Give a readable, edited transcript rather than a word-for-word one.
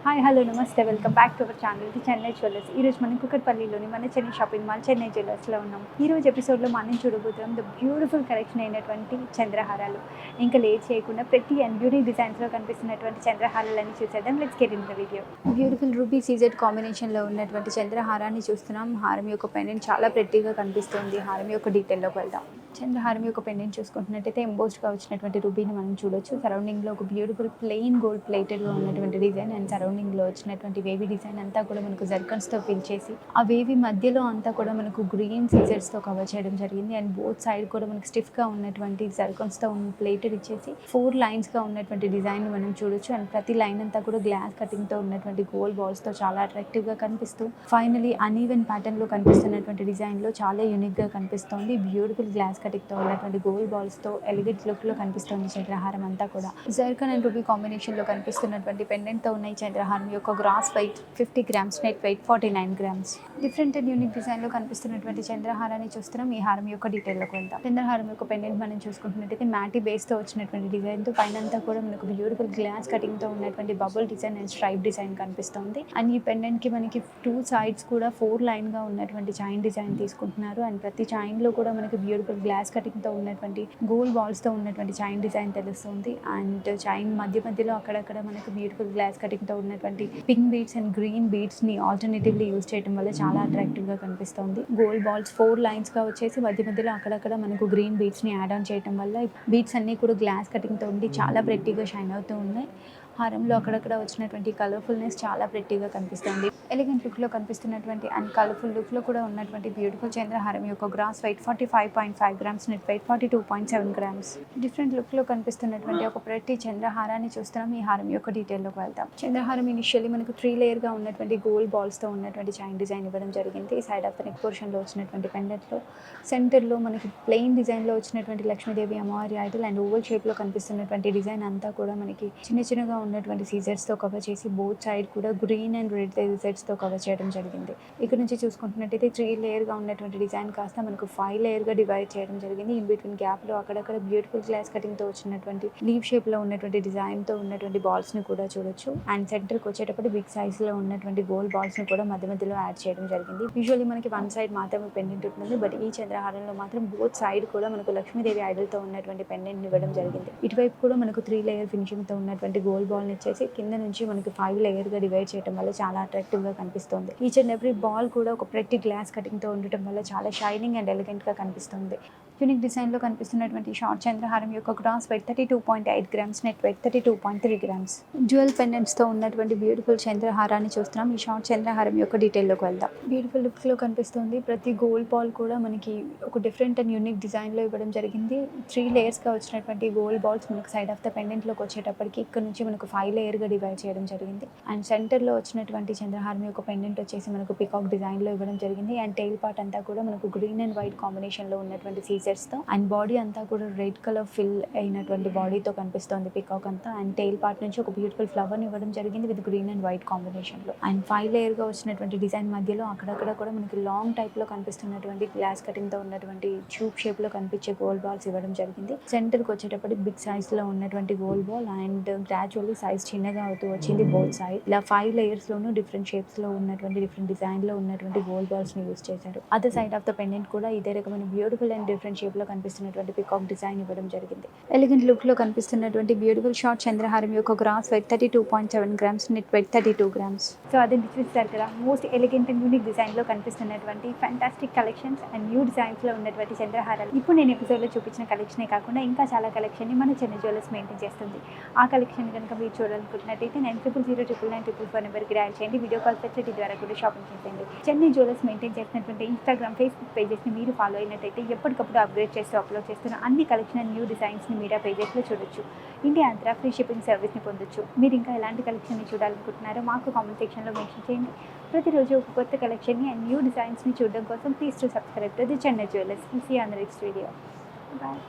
Hi hello నమస్తే welcome back to our channel the Chennai jewellers. ఈరోజు మనం కుకట్పల్లిలోని మన చెన్నై షాపింగ్ మాల్ చెన్నై జ్యువెలర్స్లో ఉన్నాం. ఈరోజు ఎపిసోడ్లో మనం చూడబోతున్నాం ద బ్యూటిఫుల్ కలెక్షన్ అయినటువంటి చంద్రహారాలు. ఇంకా లేట్ చేయకుండా ప్రతి అండ్ యూనిక్ డిజైన్స్లో కనిపిస్తున్నటువంటి చంద్రహారాలని చూసేద్దాం. Let's get in the video. Beautiful ruby CZ కాంబినేషన్లో ఉన్నటువంటి చంద్రహారాన్ని చూస్తున్నాం. హారం యొక్క పెండెంట్ చాలా ప్రెట్టీగా కనిపిస్తుంది. హారం యొక్క డీటెయిల్లోకి వెళ్దాం. చంద్రహారం యొక్క పెండెంట్ చూసుకుంటున్నట్టయితే ఎంబోస్డ్గా వచ్చినటువంటి రూబీని మనం చూడొచ్చు. సరౌండింగ్లో ఒక బ్యూటిఫుల్ ప్లెయిన్ గోల్డ్ ప్లేటెడ్గా ఉన్నటువంటి డిజైన్ అండ్ సరౌండింగ్లో వచ్చినటువంటి వేవీ డిజైన్ అంతా కూడా మనకు జర్కన్స్తో ఫిల్ చేసి ఆ వేవీ మధ్యలో అంతా కూడా మనకు గ్రీన్ సీజర్స్తో కవర్ చేయడం జరిగింది. అండ్ బోత్ సైడ్ కూడా మనకు స్టిఫ్గా ఉన్నటువంటి జర్కన్స్తో ప్లేటెడ్ ఇచ్చేసి 4 లైన్స్గా ఉన్నటువంటి డిజైన్ మనం చూడొచ్చు. అండ్ ప్రతి లైన్ అంతా కూడా గ్లాస్ కటింగ్తో ఉన్నటువంటి గోల్డ్ బాల్స్తో చాలా అట్రాక్టివ్గా కనిపిస్తూ ఫైనలీ అన్ఈవెన్ ప్యాటర్న్లో కనిపిస్తున్నటువంటి డిజైన్లో చాలా యూనిక్గా కనిపిస్తుంది. బ్యూటిఫుల్ గ్లాస్ కటింగ్తో ఉన్నటువంటి గోల్డ్ బాల్స్తో ఎలిగెంట్ లుక్లో కనిపిస్తుంది చంద్రహారం అంతా కూడా. జర్కన్ అండ్ రూబీ కాంబినేషన్లో కనిపిస్తున్నటువంటి పెండెంట్తో ఉన్న ఈ చంద్రహారం యొక్క gross weight 50 grams, net weight 49 grams. Different and unique డిజైన్లో కనిపిస్తున్నటువంటి చంద్రహారాన్ని చూస్తున్నాం. ఈ హారం యొక్క డీటెయిల్లోకి వెళ్తాం. చంద్రహారం యొక్క పెండెంట్ మనం చూసుకుంటున్నట్టయితే మ్యాటీ బేస్తో వచ్చినటువంటి డిజైన్తో పైన అంతా కూడా మనకు బ్యూటిఫుల్ గ్లాస్ కటింగ్తో ఉన్నటువంటి bubble design and stripe design కనిపిస్తుంది. అండ్ ఈ పెండెంట్కి మనకి 2 సైడ్స్ కూడా 4 లైన్గా ఉన్నటువంటి చైన్ డిజైన్ తీసుకుంటున్నారు. అండ్ ప్రతి చైన్లో కూడా మనకి బ్యూటిఫుల్ గ్లాస్ కటింగ్తో ఉన్నటువంటి గోల్డ్ బాల్స్తో ఉన్నటువంటి చైన్ డిజైన్ తెలుస్తుంది. అండ్ చైన్ మధ్యలో అక్కడక్కడ మనకు బ్యూటిఫుల్ గ్లాస్ కటింగ్తో ఉన్నటువంటి పింక్ బీడ్స్ అండ్ గ్రీన్ బీడ్స్ని ఆల్టర్నేటివ్లీ యూజ్ చేయడం వల్ల చాలా అట్రాక్టివ్గా కనిపిస్తుంది. గోల్డ్ బాల్స్ 4 లైన్స్గా వచ్చేసి మధ్యలో అక్కడక్కడ మనకు గ్రీన్ బీడ్స్ని యాడ్ ఆన్ చేయడం వల్ల బీడ్స్ అన్నీ కూడా గ్లాస్ కటింగ్తో ఉండి చాలా ప్రెట్టీగా షైన్ అవుతూ ఉన్నాయి. హారంలో అక్కడక్కడ వచ్చినటువంటి కలర్ఫుల్నెస్ చాలా ప్రెట్టీగా కనిపిస్తుంది. ఎలిగెంట్ లుక్లో కనిపిస్తున్నటువంటి అండ్ కలర్ఫుల్ లుక్లో కూడా ఉన్నటువంటి బ్యూటిఫుల్ చంద్రహారం యొక్క gross weight 45.5 grams, net weight 42.7 grams. Different లుక్లో కనిపిస్తున్నటువంటి ఒక ప్రతి చంద్రహారాన్ని చూస్తున్నాం. ఈ హారం యొక్క డీటెయిల్లోకి వెళ్తాం. చంద్రహారం ఇనిషియల్లీ మనకు 3 లేయర్గా ఉన్నటువంటి గోల్డ్ బాల్స్తో ఉన్నటువంటి చైన్ డిజైన్ ఇవ్వడం జరిగింది. సైడ్ ఆఫ్ ద నెక్ పోర్షన్లో వచ్చినటువంటి పెండెంట్లో సెంటర్లో మనకి ప్లెయిన్ డిజైన్లో వచ్చినటువంటి లక్ష్మీదేవి అమ్మవారి ఐడల్ అండ్ ఓవల్ షేప్లో కనిపిస్తున్నటువంటి డిజైన్ అంతా కూడా మనకి చిన్నగా ఉన్నటువంటి సీజర్స్తో కవర్ చేసి బోత్ సైడ్ కూడా గ్రీన్ అండ్ రెడ్ సీజర్స్తో కవర్ చేయడం జరిగింది. ఇక్కడ నుంచి చూసుకుంటున్నట్టయితే 3 లేయర్గా ఉన్నటువంటి డిజైన్ కాస్త మనకు 5 లేయర్గా డివైడ్ చేయడం జరిగింది. ఇన్ బిట్వీన్ గ్యాప్లో అక్కడక్కడ బ్యూటిఫుల్ గ్లాస్ కటింగ్తో వచ్చినటువంటి లీవ్ షేప్లో ఉన్నటువంటి డిజైన్తో ఉన్నటువంటి బాల్స్ని కూడా చూడొచ్చు. అండ్ సెంటర్కి వచ్చేటప్పుడు బిగ్ సైజ్లో ఉన్నటువంటి గోల్డ్ బాల్స్ని కూడా మధ్యలో యాడ్ చేయడం జరిగింది. యూజువల్లీ మనకి 1 సైడ్ మాత్రమే పెండెంట్ ఉంటుంది. బట్ ఈ చంద్రహారంలో మాత్రం బోత్ సైడ్ కూడా మనకు లక్ష్మీదేవి ఐడల్తో ఉన్నటువంటి పెండెంట్ని ఇవ్వడం జరిగింది. ఇటువైపు కూడా మనకు 3 లేయర్ ఫినిషింగ్తో ఉన్నటువంటి గోల్డ్ బాల్ని ఇచ్చేసి కింద నుంచి మనకి 5 లేయర్గా డివైడ్ చేయడం వల్ల చాలా అట్రాక్టివ్గా కనిపిస్తుంది. ఈచ్ అండ్ ఎవ్రీ బాల్ కూడా ఒక ప్రతి గ్లాస్ కటింగ్తో ఉండటం వల్ల చాలా షైనింగ్ అండ్ ఎలిగెంట్గా కనిపిస్తుంది. యూనిక్ డిజైన్లో కనిపిస్తున్నటువంటి షార్ట్ చంద్రహారం యొక్క gross weight 32.8 grams, net weight 32.3 grams. Dual పెండెంట్స్తో ఉన్నటువంటి బ్యూటిఫుల్ చంద్రహారాన్ని చూస్తున్నాం. ఈ షార్ట్ చంద్రహారం యొక్క డీటెయిల్లోకి వెళ్దాం. బ్యూటిఫుల్ లుక్లో కనిపిస్తుంది. ప్రతి గోల్డ్ బాల్ కూడా మనకి ఒక డిఫరెంట్ అండ్ యూనిక్ డిజైన్లో ఇవ్వడం జరిగింది. 3 లేయర్స్గా వచ్చినటువంటి గోల్డ్ బాల్స్ మనకు సైడ్ ఆఫ్ ద పెండెంట్లోకి వచ్చేటప్పటికి ఇక్కడ నుంచి మనకు 5 లేయర్గా డివైడ్ చేయడం జరిగింది. అండ్ సెంటర్లో వచ్చినటువంటి చంద్రహారం యొక్క పెండెంట్ వచ్చేసి మనకు పికాక్ డిజైన్లో ఇవ్వడం జరిగింది. అండ్ టెయిల్ పార్ట్ అంతా కూడా మనకు గ్రీన్ అండ్ వైట్ కాంబినేషన్లో ఉన్నటువంటి సీజర్స్తో అండ్ బాడీ అంతా కూడా రెడ్ కలర్ ఫిల్ అయినటువంటి బాడీతో కనిపిస్తుంది పికాక్ అంతా. అండ్ టెయిల్ పార్ట్ నుంచి ఒక బ్యూటిఫుల్ ఫ్లవర్ని ఇవ్వడం జరిగింది విత్ గ్రీన్ అండ్ వైట్ కాంబినేషన్లో. అండ్ 5 లేయర్గా వచ్చినటువంటి డిజైన్ మధ్యలో అక్కడక్కడ కూడా మనకి లాంగ్ టైప్లో కనిపిస్తున్నటువంటి గ్లాస్ కటింగ్తో ఉన్నటువంటి ట్యూబ్ షేప్లో కనిపించే గోల్డ్ బాల్స్ ఇవ్వడం జరిగింది. సెంటర్కి వచ్చేటప్పుడు బిగ్ సైజ్లో ఉన్నటువంటి gold ball and gradually size చిన్నగా అవుతూ వచ్చింది బోత్ సైడ్. ఇలా 5 లేయర్స్లోనూ డిఫరెంట్ షేప్స్లో ఉన్నటువంటి డిఫరెంట్ డిజైన్లో ఉన్నటువంటి గోల్డ్ బాల్స్ని యూజ్ చేశారు. Other side of the pendant కూడా ఇదే రకమైన బ్యూటిఫుల్ అండ్ డిఫరెంట్ షేప్లో కనిపిస్తున్నటువంటి పికాక్ డిజైన్ ఇవ్వడం జరిగింది. ఎలిగెంట్ లుక్లో కనిపిస్తున్నటువంటి బ్యూటిఫుల్ షార్ట్ చంద్రహారం యొక్క gross weight 32.7 grams, net weight 32 grams. So అది చూస్తారు కదా, మోస్ట్ ఎలిగెంట్ అండ్ యూనిక్ డిజైన్లో కనిపిస్తున్నటువంటి ఫ్యాంటాస్టిక్ కలెక్షన్స్ అండ్ న్యూ డిజైన్స్లో ఉన్నటువంటి చంద్రహారాలు. ఇప్పుడు నేను ఎపిసోడ్లో చూపించిన కలెక్షనే కాకుండా ఇంకా చాలా కలెక్షన్ని మన చెన్నై జ్యువెలర్స్ మెయింటైన్ చేస్తుంది. ఆ కలెక్షన్ కనుక మీరు చూడాలనుకుంటున్నట్టయితే 90099999 నెంబర్కి డయల్ చేయండి. వీడియో కాల్ ఫెసిలిటీ ద్వారా కూడా షాపింగ్ చేయండి. చెన్నై జ్యువెలర్స్ మెయింటైన్ చేస్తున్నటువంటి ఇన్స్టాగ్రామ్, ఫేస్బుక్ పేజెస్ని మీరు ఫాలో అయినట్టయితే ఎప్పటికప్పుడు అప్గ్రేడ్ చేస్తూ అప్లోడ్ చేస్తున్న అన్ని కలెక్షన్ అండ్ న్యూ డిజైన్స్ని మీడియా పేజెస్లో చూడొచ్చు. ఇండియా అంతా ఫ్రీ షిప్పింగ్ సర్వీస్ని పొందొచ్చు. మీరు ఇంకా ఎలాంటి కలెక్షన్ని చూడాలనుకుంటున్నారో మాకు కామెంట్ సెక్షన్లో మెన్షన్ చేయండి. ప్రతిరోజు ఒక కొత్త కలెక్షన్ని అండ్ న్యూ డిజైన్స్ని చూడడం కోసం please to subscribe to the Chennai jewellers. See you on the next video. Bye.